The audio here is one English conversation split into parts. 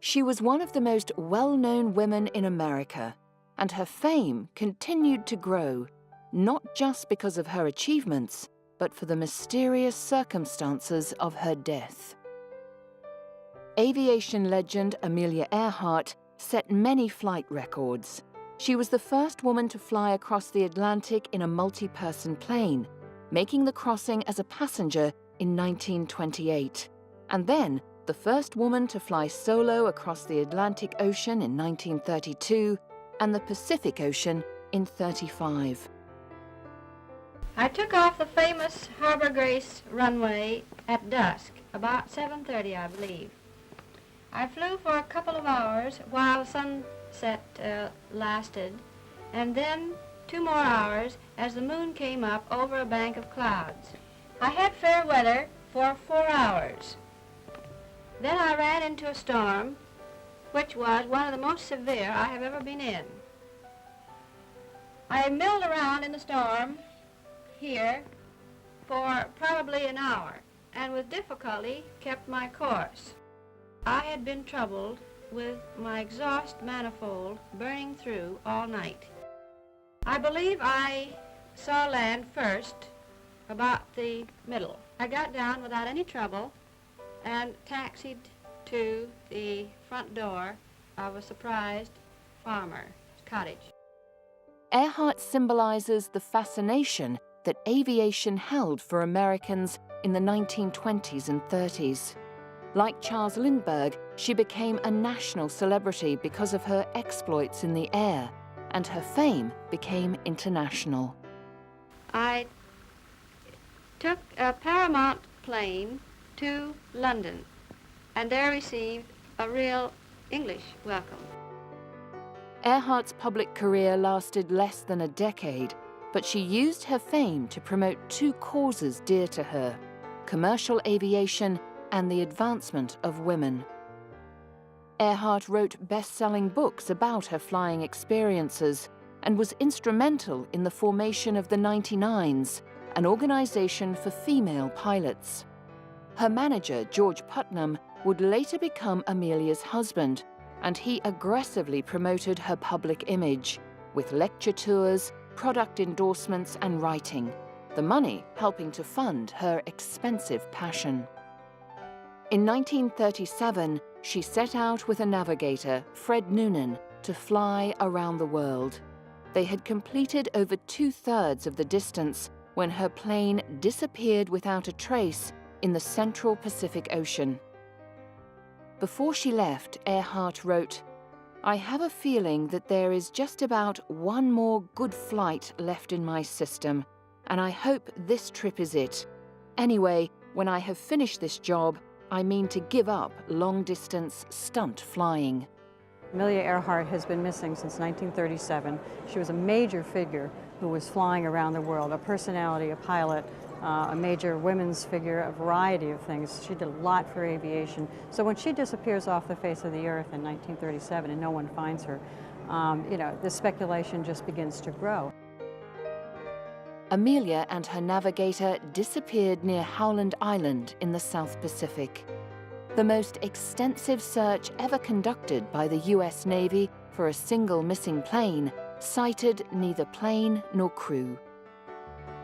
She was one of the most well-known women in America, and her fame continued to grow, not just because of her achievements, but for the mysterious circumstances of her death. Aviation legend Amelia Earhart set many flight records. She was the first woman to fly across the Atlantic in a multi-person plane, making the crossing as a passenger in 1928, and then the first woman to fly solo across the Atlantic Ocean in 1932 and the Pacific Ocean in 1935. I took off the famous Harbor Grace runway at dusk, about 7:30, I believe. I flew for a couple of hours while sunset lasted, and then 2 more hours as the moon came up over a bank of clouds. I had fair weather for 4 hours. Then I ran into a storm, which was one of the most severe I have ever been in. I milled around in the storm here for probably an hour, and with difficulty kept my course. I had been troubled with my exhaust manifold burning through all night. I believe I saw land first about the middle. I got down without any trouble and taxied to the front door of a surprised farmer's cottage. Earhart symbolizes the fascination that aviation held for Americans in the 1920s and 30s. Like Charles Lindbergh, she became a national celebrity because of her exploits in the air, and her fame became international. I took a Paramount plane to London, and there received a real English welcome. Earhart's public career lasted less than a decade, but she used her fame to promote 2 causes dear to her: commercial aviation and the advancement of women. Earhart wrote best-selling books about her flying experiences and was instrumental in the formation of the 99s, an organization for female pilots. Her manager, George Putnam, would later become Amelia's husband, and he aggressively promoted her public image, with lecture tours, product endorsements, and writing, the money helping to fund her expensive passion. In 1937, she set out with a navigator, Fred Noonan, to fly around the world. They had completed over 2/3 of the distance when her plane disappeared without a trace in the central Pacific Ocean. Before she left, Earhart wrote, "I have a feeling that there is just about one more good flight left in my system, and I hope this trip is it. Anyway, when I have finished this job, I mean to give up long-distance stunt flying." Amelia Earhart has been missing since 1937. She was a major figure who was flying around the world, a personality, a pilot, a major women's figure, a variety of things. She did a lot for aviation. So when she disappears off the face of the earth in 1937 and no one finds her, the speculation just begins to grow. Amelia and her navigator disappeared near Howland Island in the South Pacific. The most extensive search ever conducted by the US Navy for a single missing plane cited neither plane nor crew.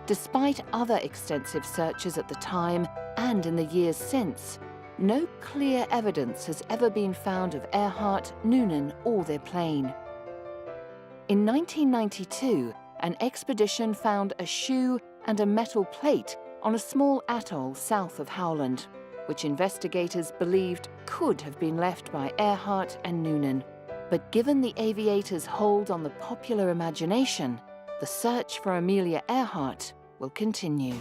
Despite other extensive searches at the time and in the years since, no clear evidence has ever been found of Earhart, Noonan, or their plane. In 1992, an expedition found a shoe and a metal plate on a small atoll south of Howland, which investigators believed could have been left by Earhart and Noonan. But given the aviators' hold on the popular imagination, the search for Amelia Earhart will continue.